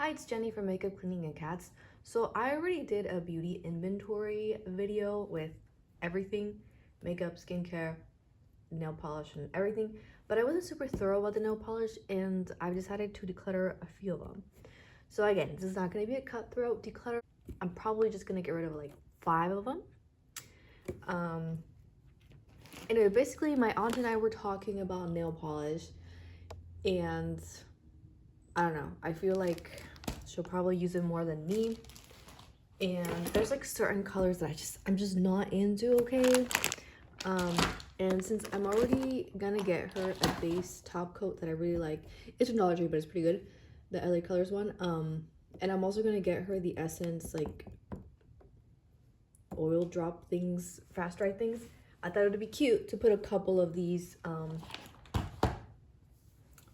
Hi, it's Jenny from Makeup Cleaning and Cats. So I already did a beauty inventory video with everything, makeup, skincare, nail polish, and everything, but I wasn't super thorough about the nail polish and I've decided to declutter a few of them. So again, this is not going to be a cutthroat declutter. I'm probably just going to get rid of like 5 of them. Anyway, basically my aunt and I were talking about nail polish and I don't know, I feel like she'll probably use it more than me. And there's like certain colors that I'm just not into, okay? And since I'm already gonna get her a base top coat that I really like, it's from Dollar Tree, but it's pretty good, the LA Colors one. And I'm also gonna get her the Essence like oil drop things, fast dry things. I thought it would be cute to put a couple of these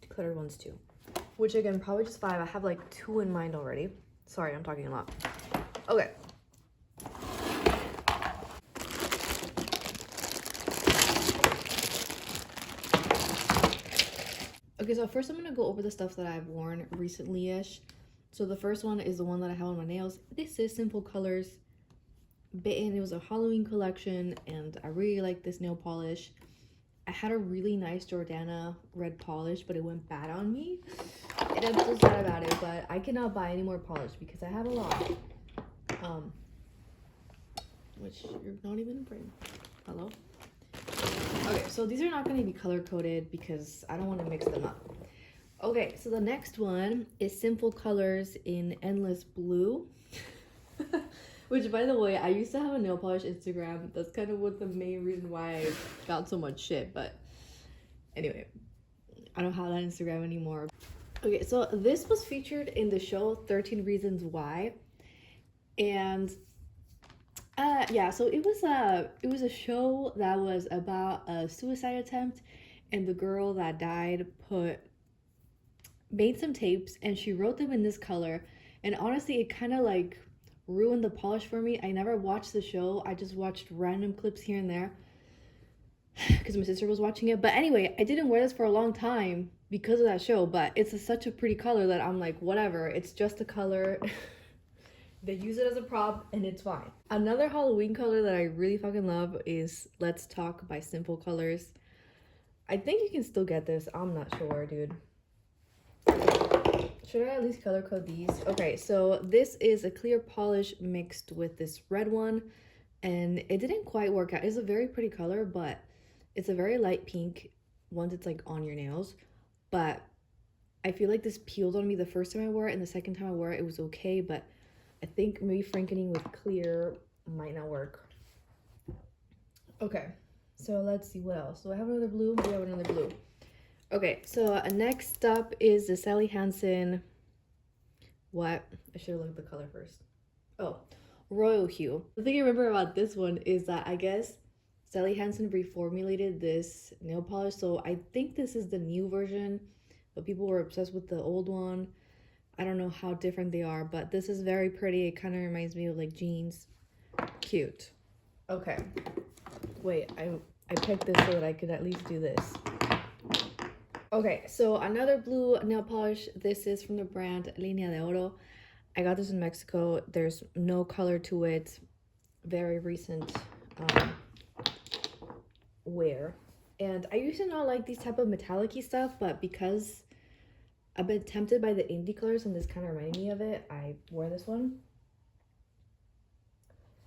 decluttered ones too. Which again, probably just 5. I have like 2 in mind already. Sorry, I'm talking a lot. Okay. Okay, so first I'm gonna go over the stuff that I've worn recently-ish. So the first one is the one that I have on my nails. This is Simple Colors Bitten. It was a Halloween collection, and I really like this nail polish. I had a really nice Jordana red polish, but it went bad on me. And I'm so sad about it, but I cannot buy any more polish because I have a lot. Which you're not even in frame. Hello? Okay, so these are not going to be color coded because I don't want to mix them up. Okay, so the next one is Simple Colors in Endless Blue. Which, by the way, I used to have a nail polish Instagram. That's kind of what the main reason why I got so much shit. But anyway, I don't have that Instagram anymore. Okay, so this was featured in the show 13 Reasons Why. And yeah, so it was a show that was about a suicide attempt, and the girl that died made some tapes and she wrote them in this color, and honestly it kind of like ruined the polish for me. I never watched the show. I just watched random clips here and there because my sister was watching it. But anyway, I didn't wear this for a long time because of that show, but it's such a pretty color that I'm like, whatever, it's just a color. They use it as a prop and it's fine. Another Halloween color that I really fucking love is Let's Talk by Simple Colors. I think you can still get this. I'm not sure, dude. Should I at least color code these? Okay, so this is a clear polish mixed with this red one, and it didn't quite work out. It's a very pretty color, but it's a very light pink once it's like on your nails. But I feel like this peeled on me the first time I wore it, and the second time I wore it, it was okay, but I think maybe frankening with clear might not work. Okay, so let's see what else. Do I have another blue? We have another blue. Okay, so next up is the Sally Hansen. What? I should have looked at the color first. Oh, Royal Hue. The thing I remember about this one is that I guess Sally Hansen reformulated this nail polish. So I think this is the new version, but people were obsessed with the old one. I don't know how different they are, but this is very pretty. It kind of reminds me of like jeans. Cute. Okay. Wait, I picked this so that I could at least do this. Okay, so another blue nail polish. This is from the brand Línea de Oro. I got this in Mexico. There's no color to it. Very recent wear. And I used to not like these type of metallic-y stuff, but because I've been tempted by the indie colors and this kind of reminded me of it, I wore this one.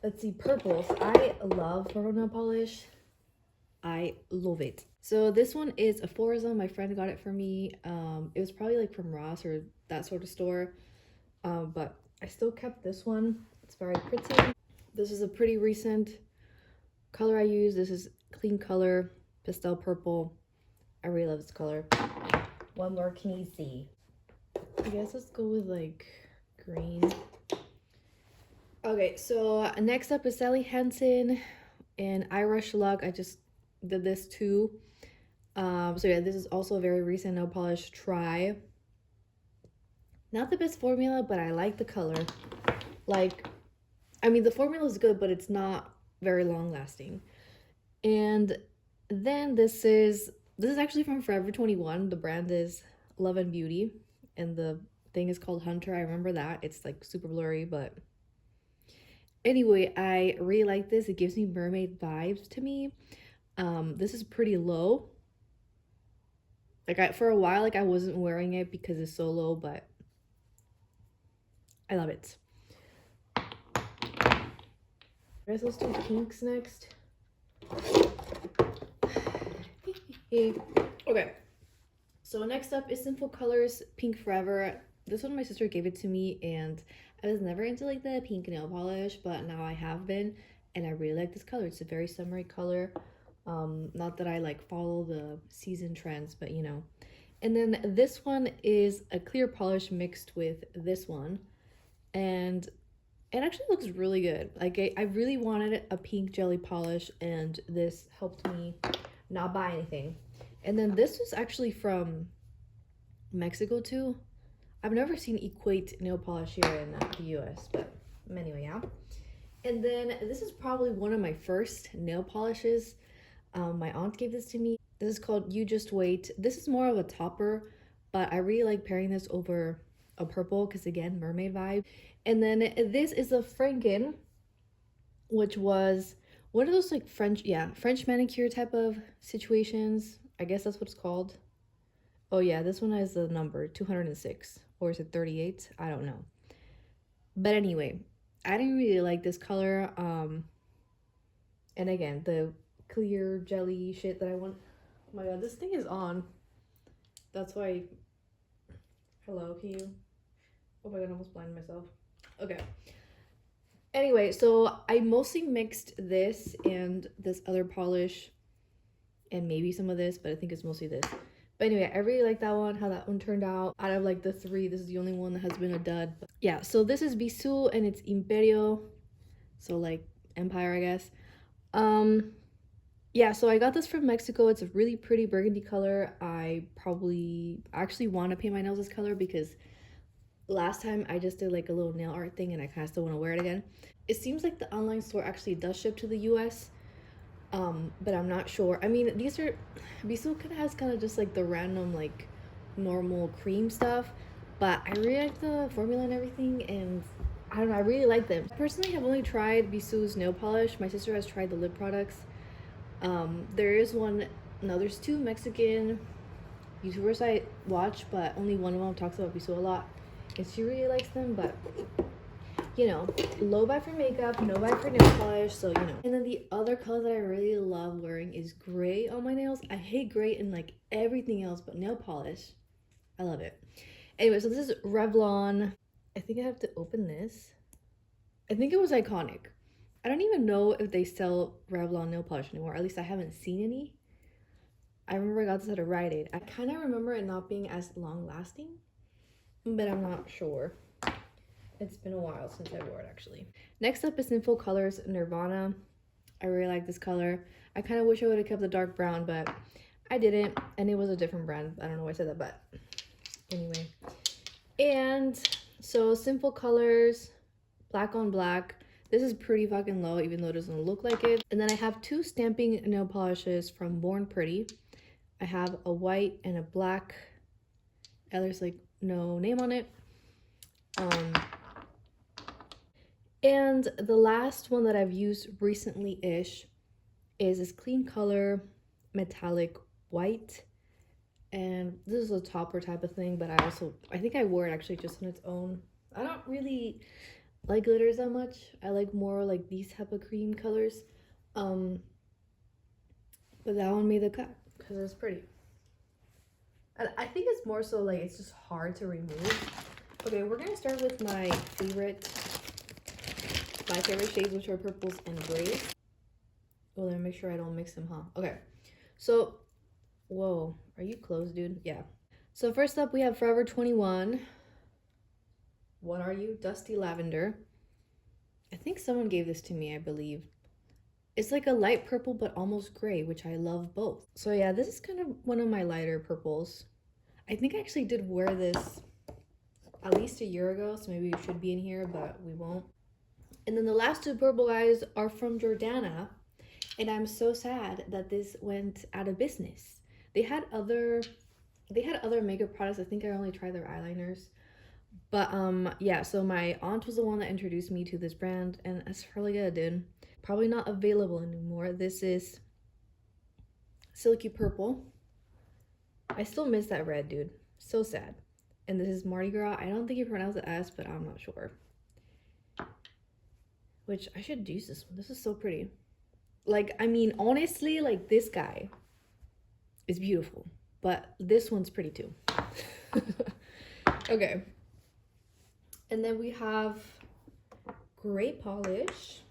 Let's see, purples. I love purple nail polish. I love it. So this one is a Forza. My friend got it for me. It was probably like from Ross or that sort of store. But I still kept this one. It's very pretty. This is a pretty recent color I use. This is Clean Color, Pastel Purple. I really love this color. What more can you see? I guess let's go with like green. Okay, so next up is Sally Hansen and I Rush Luck. I just did this too. So yeah, this is also a very recent nail polish try. Not the best formula, but I like the color. Like, I mean, the formula is good, but it's not very long lasting. And then this is actually from Forever 21. The brand is Love and Beauty, and the thing is called Hunter. I remember that. It's like super blurry, but anyway, I really like this. It gives me mermaid vibes to me. This is pretty low. Like for a while, like I wasn't wearing it because it's so low, but I love it. I guess let's do pinks next. Okay. So next up is Simple Colors Pink Forever. This one my sister gave it to me, and I was never into like the pink nail polish, but now I have been, and I really like this color. It's a very summery color. Not that I like follow the season trends, but you know. And then this one is a clear polish mixed with this one, and it actually looks really good. Like I really wanted a pink jelly polish, and this helped me not buy anything. And then this was actually from Mexico too. I've never seen Equate nail polish here in the US, but anyway, yeah. And then this is probably one of my first nail polishes. My aunt gave this to me. This is called You Just Wait. This is more of a topper, but I really like pairing this over a purple because again, mermaid vibe. And then this is a Franken, which was one of those like French manicure type of situations. I guess that's what it's called. Oh yeah, this one has the number 206, or is it 38? I don't know. But anyway, I didn't really like this color. And again, the clear jelly shit that I want. Oh my god, this thing is on. That's why. Hello, can you? Oh my god, I almost blinded myself. Okay. Anyway, so I mostly mixed this and this other polish and maybe some of this, but I think it's mostly this. But anyway, I really like that one, how that one turned out. Out of like the three, this is the only one that has been a dud. But yeah, so this is Bisou and it's Imperio. So like Empire, I guess. Yeah, so I got this from Mexico. It's a really pretty burgundy color. I probably actually want to paint my nails this color because last time I just did like a little nail art thing and I kind of still want to wear it again. It seems like the online store actually does ship to the US, but I'm not sure. I mean, these are, Bisou kind of has kind of just like the random like normal cream stuff, but I really like the formula and everything, and I don't know, I really like them. I personally have only tried Bisou's nail polish. My sister has tried the lip products. There is one, no, there's two Mexican YouTubers I watch, but only one of them talks about Bisou a lot, and she really likes them, but you know, low buy for makeup, no buy for nail polish, so you know. And then the other color that I really love wearing is gray on my nails. I hate gray in like everything else, but nail polish, I love it. Anyway, so this is Revlon. I think I have to open this. I think it was iconic. I don't even know if they sell Revlon nail polish anymore. At least I haven't seen any. I remember I got this at a Rite Aid. I kind of remember it not being as long lasting, but I'm not sure. It's been a while since I wore it actually. Next up is Simple Colors Nirvana. I really like this color. I kind of wish I would have kept the dark brown, but I didn't, and it was a different brand. I don't know why I said that, but anyway. And so Simple Colors, black on black. This is pretty fucking low, even though it doesn't look like it. And then I have two stamping nail polishes from Born Pretty. I have a white and a black. There's like no name on it. And the last one that I've used recently-ish is this Clean Color metallic white. And this is a topper type of thing, but I think I wore it actually just on its own. I don't really like glitters that much. I like more like these type of cream colors. But that one made the cut because it's pretty. And I think it's more so like it's just hard to remove. Okay, we're gonna start with my favorite shades, which are purples and grays. Oh, let me make sure I don't mix them, huh? Okay, so, whoa, are you close, dude? Yeah. So first up, we have Forever 21. What are you? Dusty Lavender. I think someone gave this to me, I believe. It's like a light purple, but almost gray, which I love both. So yeah, this is kind of one of my lighter purples. I think I actually did wear this at least a year ago, so maybe it should be in here, but we won't. And then the last two purple guys are from Jordana, and I'm so sad that this went out of business. They had other makeup products. I think I only tried their eyeliners. But yeah, so my aunt was the one that introduced me to this brand, and it's really good, dude. Probably not available anymore. This is Silky Purple. I still miss that red, dude. So sad. And this is Mardi Gras. I don't think you pronounce the S, but I'm not sure. Which I should use this one. This is so pretty. Like, I mean, honestly, like this guy is beautiful, but this one's pretty too. Okay. And then we have Gray Polish,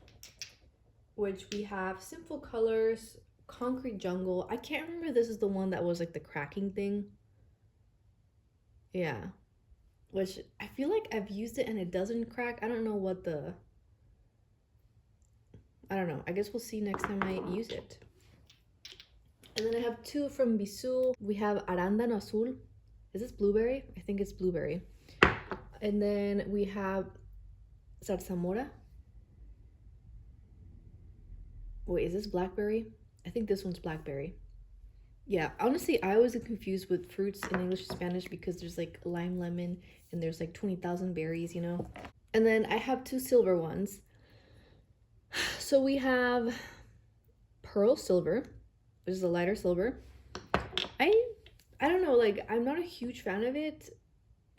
which we have Simple Colors, Concrete Jungle. I can't remember, this is the one that was like the cracking thing. Yeah. Which I feel like I've used it and it doesn't crack. I don't know what the... I don't know. I guess we'll see next time I use it. And then I have two from Bisou. We have Arándano Azul. Is this blueberry? I think it's blueberry. And then we have Zarzamora. Wait, is this blackberry? I think this one's blackberry. Yeah, honestly, I always get confused with fruits in English and Spanish because there's like lime, lemon, and there's like 20,000 berries, you know? And then I have two silver ones. So we have Pearl Silver, which is a lighter silver. I don't know, like, I'm not a huge fan of it,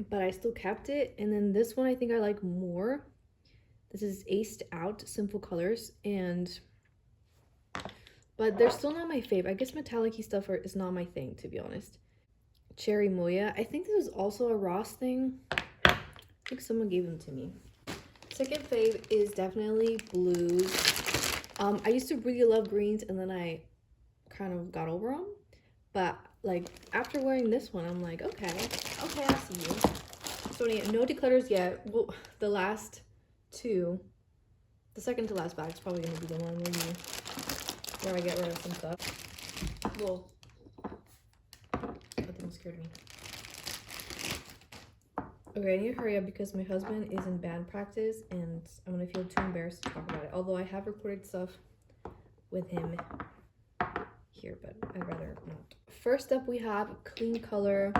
but I still kept it. And then this one I think I like more. This is Aced Out Simple Colors, but they're still not my fave. I guess metallic-y stuff is not my thing, to be honest. Cherry Moya. I think this is also a Ross thing. I think someone gave them to me. Second fave is definitely blues. I used to really love greens, and then I kind of got over them. But like after wearing this one, I'm like, okay, I see you. So no declutters yet. Well, the last two, the second to last bag is probably gonna be the one where I get rid of some stuff. Whoa, that thing scared me. Okay, I need to hurry up because my husband is in band practice and I'm gonna feel too embarrassed to talk about it. Although I have recorded stuff with him here, but I'd rather not. First up, we have Clean Color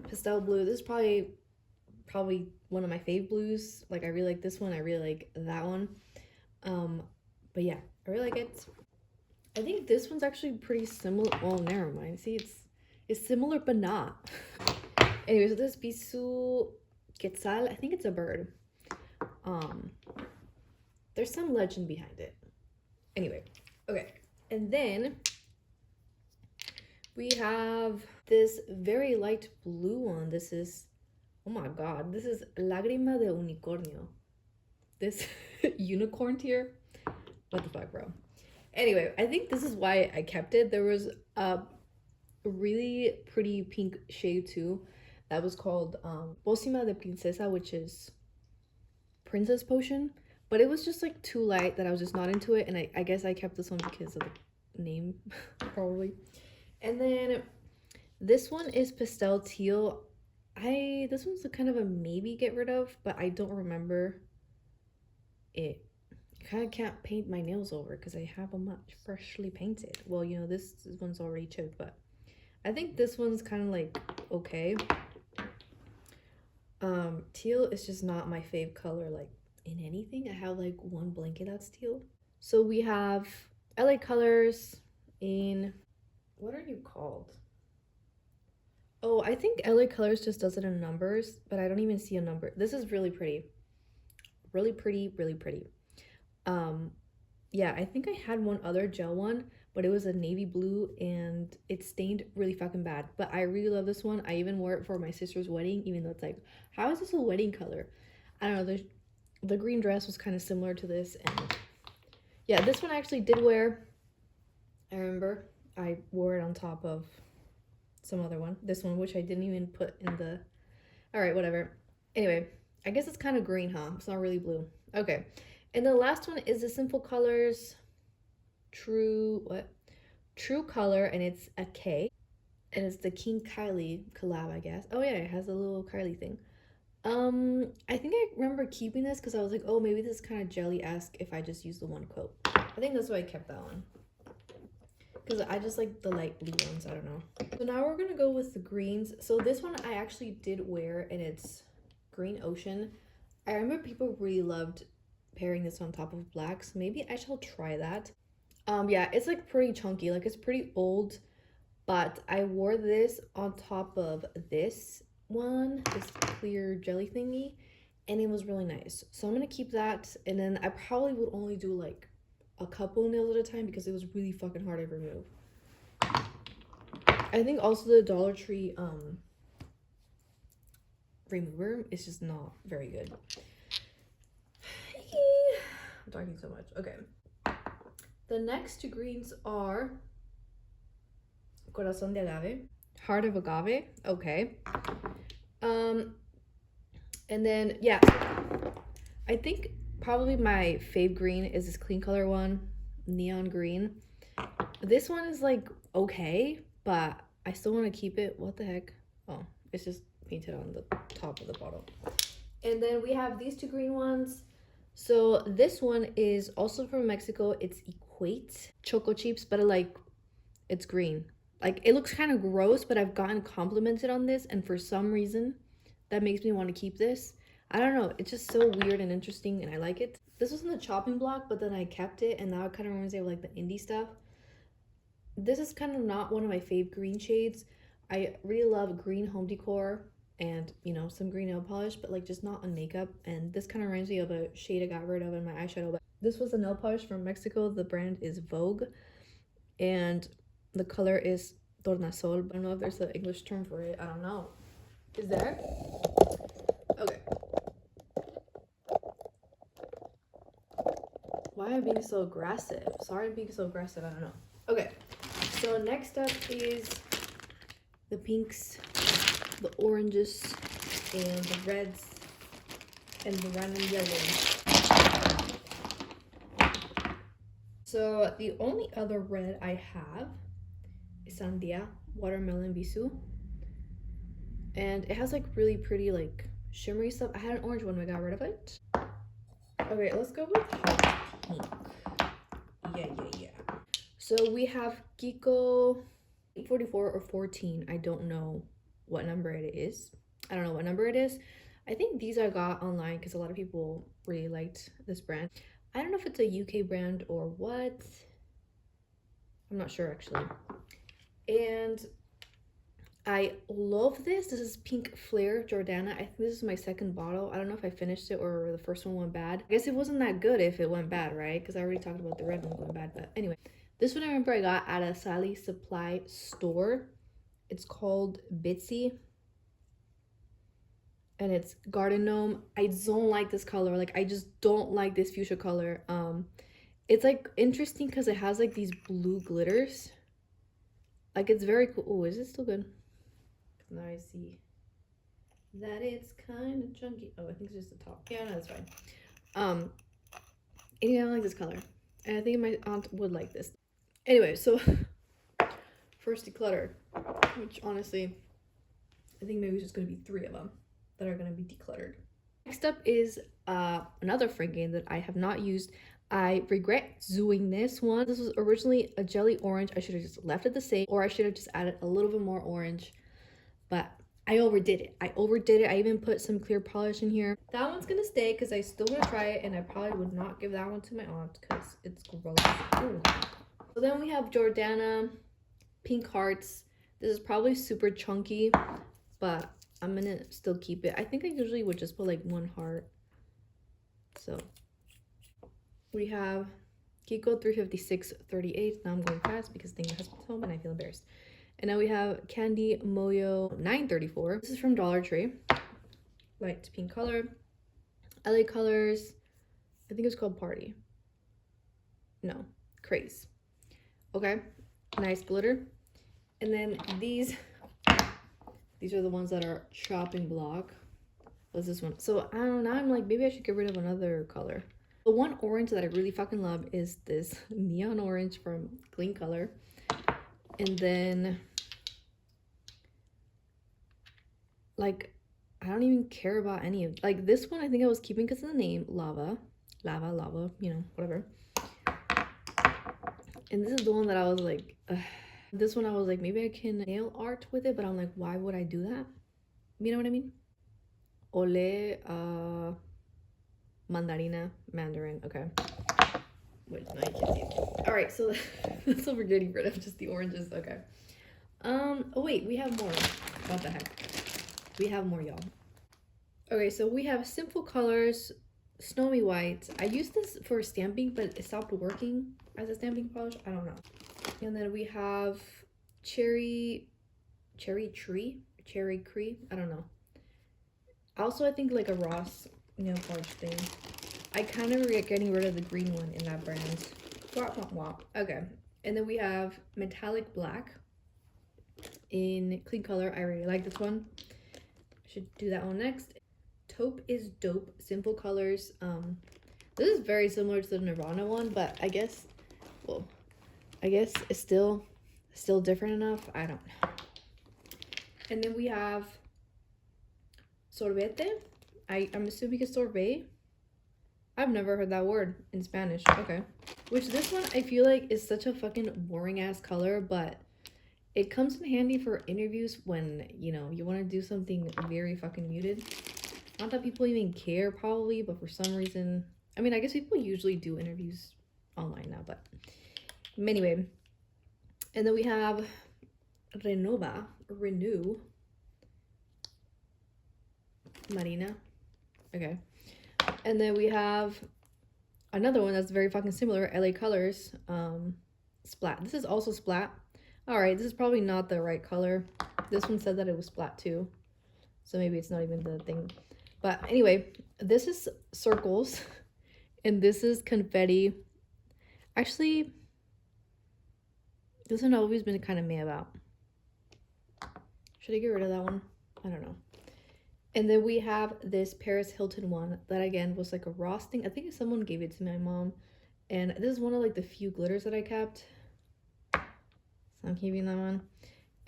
Pastel Blue. This is probably one of my fave blues. Like, I really like this one. I really like that one. But yeah, I really like it. I think this one's actually pretty similar. Oh, never mind. See, it's similar, but not. Anyway, so this Bisou Quetzal, I think it's a bird. There's some legend behind it. Anyway, okay. And then we have this very light blue one. This is, oh my god, this is Lágrima de Unicornio. This unicorn tear. What the fuck, bro? Anyway, I think this is why I kept it. There was a really pretty pink shade too that was called Pócima de Princesa, which is princess potion, but it was just like too light that I was just not into it, and I guess I kept this one because of the name probably. And then this one is Pastel Teal. This one's a kind of a maybe get rid of, but I don't remember it. I kind of can't paint my nails over because I have them freshly painted. Well, you know, this one's already chipped, but I think this one's kind of like okay. Teal is just not my fave color, like in anything. I have like one blanket that's teal. So we have LA Colors in, what are you called? Oh, I think LA Colors just does it in numbers, but I don't even see a number. This is really pretty. Really pretty, really pretty. Yeah, I think I had one other gel one, but it was a navy blue and it stained really fucking bad. But I really love this one. I even wore it for my sister's wedding, even though it's like, how is this a wedding color? I don't know, the green dress was kind of similar to this, and yeah, this one I actually did wear. I remember I wore it on top of some other one. This one, which I didn't even put in the... All right, whatever. Anyway, I guess it's kind of green, huh? It's not really blue. Okay. And the last one is the Simple Colors True Color, and it's a K. And it's the King Kylie collab, I guess. Oh yeah, it has a little Kylie thing. I think I remember keeping this because I was like, oh, maybe this is kind of jelly-esque if I just use the one coat. I think that's why I kept that one. Because I just like the light blue ones, I don't know. So now we're gonna go with the greens. So this one I actually did wear, and it's Green Ocean. I remember people really loved pairing this on top of black, so maybe I shall try that. Yeah, it's like pretty chunky, like it's pretty old, but I wore this on top of this one, this clear jelly thingy, and it was really nice. So I'm gonna keep that, and then I probably would only do like a couple nails at a time because it was really fucking hard to remove. I think also the Dollar Tree remover is just not very good. I'm talking so much. Okay. The next two greens are Corazón de Agave, Heart of Agave. Okay. And then yeah, I think probably my fave green is this clean color one, Neon Green. This one is like okay, but I still want to keep it. What the heck? Oh, it's just painted on the top of the bottle. And then we have these two green ones. So this one is also from Mexico. It's Equate Choco Chips, but it's green. Like it looks kind of gross, but I've gotten complimented on this, and for some reason that makes me want to keep this. I don't know, it's just so weird and interesting, and I like it. This was in the chopping block, but then I kept it, and now it kind of reminds me of like the indie stuff. This is kind of not one of my fave green shades. I really love green home decor and, you know, some green nail polish, but like just not on makeup. And this kind of reminds me of a shade I got rid of in my eyeshadow. But this was a nail polish from Mexico. The brand is Vogue, and the color is Tornasol. I don't know if there's an English term for it. I don't know. Is there? Okay. Why am I being so aggressive? Sorry I'm being so aggressive. I don't know. Okay. So next up is the pinks, the oranges, and the reds, and the random yellows. So the only other red I have is Sandia Watermelon Bisou. And it has like really pretty like shimmery stuff. I had an orange one, but I got rid of it. Okay, let's go with pink. Yeah. So we have Kiko 844 or 14. I don't know what number it is. I don't know what number it is. I think these I got online because a lot of people really liked this brand. I don't know if it's a UK brand or what. I'm not sure actually. And I love this. This is Pink Flare Jordana. I think this is my second bottle. I don't know if I finished it or the first one went bad. I guess it wasn't that good if it went bad, right? Because I already talked about the red one going bad. But anyway, this one I remember I got at a Sally Supply store. It's called Bitsy. And it's Garden Gnome. I don't like this color. Like, I just don't like this fuchsia color. It's like interesting because it has like these blue glitters. Like, it's very cool. Oh, is it still good? Now I see that it's kind of chunky. Oh, I think it's just the top. Yeah, no, that's fine. Yeah, I like this color, and I think my aunt would like this. Anyway, so first declutter, which honestly, I think maybe it's just gonna be 3 of them that are gonna be decluttered. Next up is another Franken that I have not used. I regret doing this one. This was originally a jelly orange. I should have just left it the same, or I should have just added a little bit more orange. But I overdid it. I even put some clear polish in here. That one's gonna stay because I still want to try it, and I probably would not give that one to my aunt because it's gross. Ooh. So then we have Jordana Pink Hearts. This is probably super chunky, but I'm gonna still keep it. I think I usually would just put like 1 heart. So we have Kiko 356.38. Now I'm going fast because Dana has been home and I feel embarrassed. And now we have Candy Moyo 934. This is from Dollar Tree. Light pink color. LA Colors. I think it's called Party. No, Craze. Okay, nice glitter. And then these are the ones that are chopping block. What's this one? So I don't know, I'm like, maybe I should get rid of another color. The one orange that I really fucking love is this neon orange from Clean Color. And then, like, I don't even care about any of, like, this one I think I was keeping because of the name, Lava, you know, whatever. And this is the one that I was like, ugh. This one I was like, maybe I can nail art with it, but I'm like, why would I do that? You know what I mean? Ole Mandarin. Okay. Wait, no, you can't see it. All right, so that's what we're getting rid of, just the oranges. Okay. Oh wait, we have more. What the heck? We have more, y'all. Okay, so we have Simple Colors, Snowy White. I used this for stamping, but it stopped working as a stamping polish. I don't know. And then we have Cherry Tree. I don't know. Also, I think like a Ross nail polish thing. I kind of regret getting rid of the green one in that brand. Wop, wop, wop. Okay. And then we have Metallic Black in Clean Color. I really like this one. Should do that one next. Taupe is Dope, Simple Colors. This is very similar to the Nirvana one, but I guess, well, I guess it's still different enough. I don't know. And then we have Sorbete. I'm assuming it's sorbet. I've never heard that word in Spanish. Okay. Which this one I feel like is such a fucking boring ass color, but it comes in handy for interviews when, you know, you want to do something very fucking muted. Not that people even care probably, but for some reason, I mean, I guess people usually do interviews online now, but anyway. And then we have Renew Marina. Okay. And then we have another one that's very fucking similar, LA Colors, Splat. This is also Splat. All right, this is probably not the right color. This one said that it was Splat too, so maybe it's not even the thing. But anyway, this is Circles, and this is Confetti. Actually, this one I've always been kind of meh about. Should I get rid of that one? I don't know. And then we have this Paris Hilton one that again was like a Ross thing. I think someone gave it to my mom. And this is one of like the few glitters that I kept. So I'm keeping that one.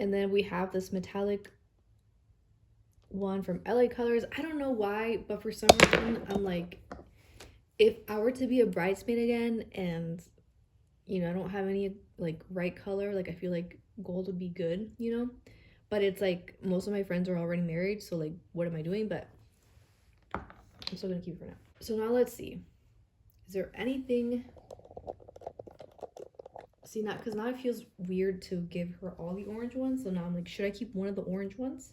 And then we have this metallic one from LA Colors. I don't know why, but for some reason I'm like, if I were to be a bridesmaid again and, you know, I don't have any like right color, like I feel like gold would be good, you know? But it's like most of my friends are already married, so like what am I doing? But I'm still gonna keep it for now. So now let's see. Is there anything? See, now because now it feels weird to give her all the orange ones. So now I'm like, should I keep one of the orange ones?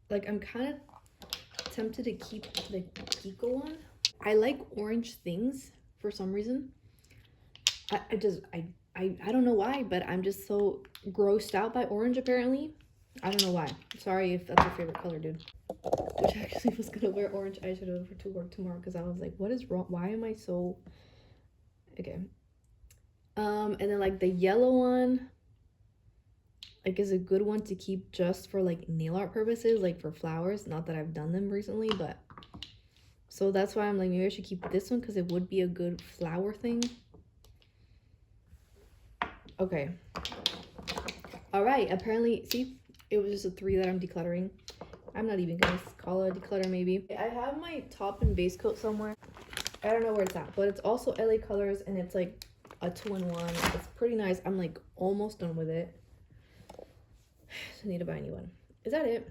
Like I'm kind of tempted to keep the Kiko one. I like orange things for some reason. I don't know why, but I'm just so grossed out by orange apparently. I don't know why. Sorry if that's your favorite color, dude. Which I actually was gonna wear orange eyeshadow to work tomorrow because I was like, what is wrong? Why am I so... Okay. And then like the yellow one, like is a good one to keep just for like nail art purposes, like for flowers. Not that I've done them recently, but... So that's why I'm like, maybe I should keep this one because it would be a good flower thing. Okay. All right, apparently, see, it was just a 3 that I'm decluttering. I'm not even gonna call it a declutter maybe. I have my top and base coat somewhere. I don't know where it's at, but it's also LA Colors and it's like a 2-in-1. It's pretty nice. I'm like almost done with it. So I need to buy a new one. Is that it?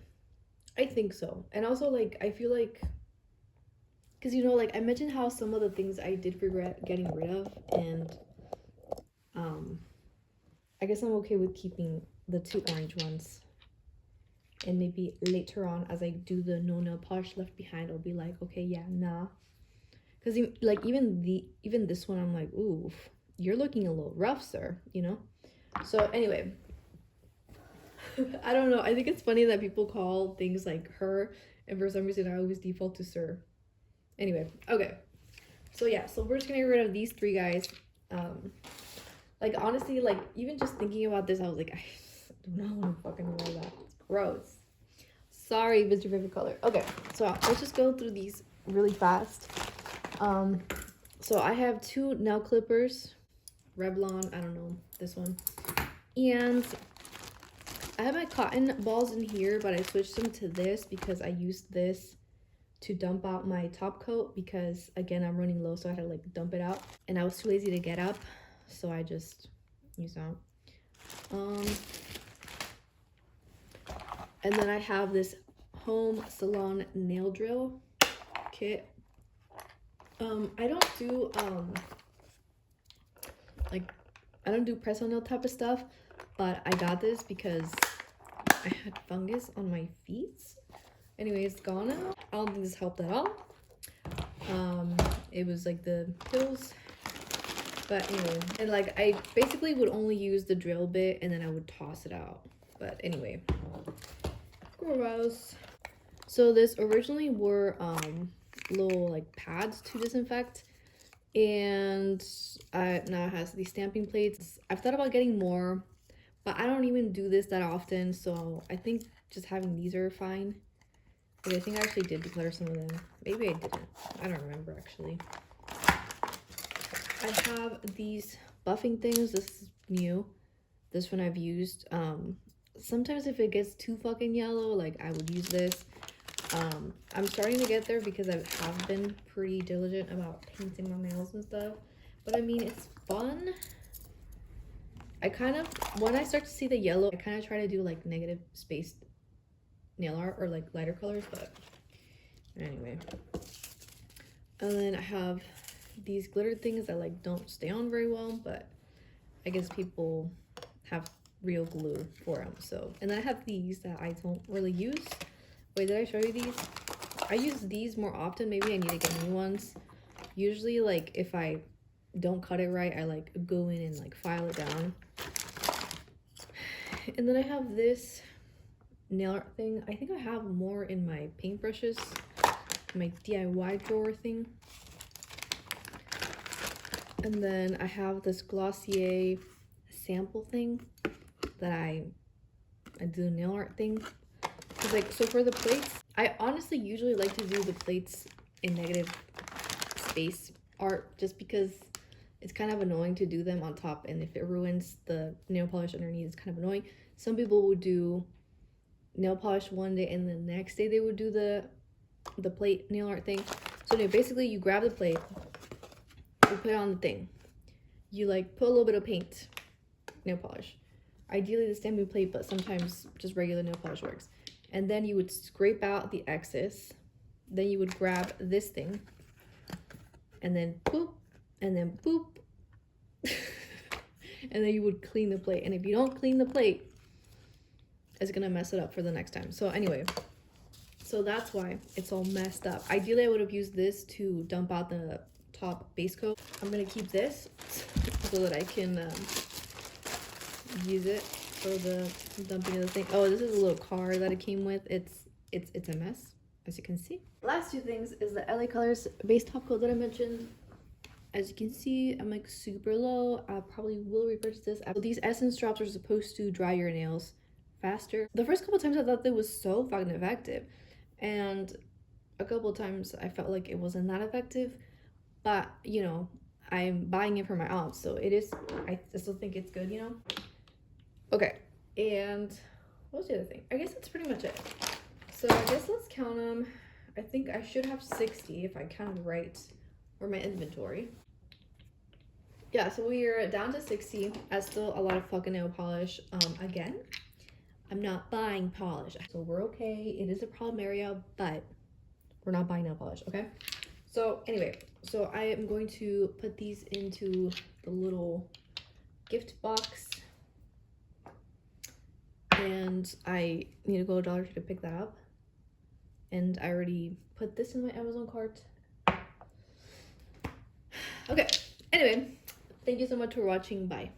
I think so. And also like, I feel like, because you know, like I mentioned how some of the things I did regret getting rid of, and I guess I'm okay with keeping the 2 orange ones. And maybe later on, as I do the no nail polish left behind, I'll be like, okay, yeah, nah. Because like even this one, I'm like, ooh, you're looking a little rough, sir. You know. So anyway, I don't know. I think it's funny that people call things like her, and for some reason I always default to sir. Anyway, okay. So yeah, so we're just gonna get rid of these 3 guys. Like honestly, like even just thinking about this, I was like, I do not want to fucking wear that. It's gross. Sorry if it's your favorite color. Okay, so let's just go through these really fast. So I have 2 nail clippers, Revlon, I don't know, this one. And I have my cotton balls in here, but I switched them to this because I used this to dump out my top coat because again, I'm running low, so I had to like dump it out. And I was too lazy to get up, so I just used that. And then I have this home salon nail drill kit. I don't do like I don't do press on nail type of stuff, but I got this because I had fungus on my feet. Anyway, it's gone now. I don't think this helped at all. It was like the pills, but anyway, and like I basically would only use the drill bit and then I would toss it out. But anyway, gross. So this originally were little like pads to disinfect, and now it has these stamping plates. I've thought about getting more, but I don't even do this that often, so I think just having these are fine. But I think I actually did declutter some of them. Maybe I didn't. I don't remember actually. I have these buffing things. This is new. This one I've used. Sometimes if it gets too fucking yellow, like I would use this. I'm starting to get there because I have been pretty diligent about painting my nails and stuff. But I mean, it's fun. I kind of, when I start to see the yellow, I kind of try to do like negative spaced nail art or like lighter colors, but anyway. And then I have these glitter things that like don't stay on very well, but I guess people have real glue for them. So, and then I have these that I don't really use. Wait, did I show you these? I use these more often. Maybe I need to get new ones. Usually, like, if I don't cut it right, I, like, go in and, like, file it down. And then I have this nail art thing. I think I have more in my paintbrushes. My DIY drawer thing. And then I have this Glossier sample thing that I do the nail art thing. Cause like, so for the plates, I honestly usually like to do the plates in negative space art just because it's kind of annoying to do them on top, and if it ruins the nail polish underneath, it's kind of annoying. Some people would do nail polish one day and the next day they would do the plate nail art thing. So anyway, basically you grab the plate, you put it on the thing, you like put a little bit of paint, nail polish, ideally the stamping plate, but sometimes just regular nail polish works. And then you would scrape out the excess. Then you would grab this thing. And then boop. And then boop. And then you would clean the plate. And if you don't clean the plate, it's going to mess it up for the next time. So anyway. So that's why it's all messed up. Ideally, I would have used this to dump out the top base coat. I'm going to keep this so that I can use it for the dumping of the thing. Oh, this is a little card that it came with. It's a mess, as you can see. Last two things is the LA Colors base top coat that I mentioned. As you can see, I'm like super low. I probably will repurchase this. These essence drops are supposed to dry your nails faster. The first couple times I thought that was so fucking effective, and a couple times I felt like it wasn't that effective. But you know, I'm buying it for my aunt, so it is. I still think it's good, you know. Okay, and what was the other thing? I guess that's pretty much it. So I guess let's count them. I think I should have 60 if I counted right, or my inventory. Yeah, so we're down to 60. I still a lot of fucking nail polish. Again, I'm not buying polish, so we're okay. It is a problem area, but we're not buying nail polish, okay? So anyway, so I am going to put these into the little gift box. And I need to go to Dollar Tree to pick that up. And I already put this in my Amazon cart. Okay, anyway, thank you so much for watching. Bye.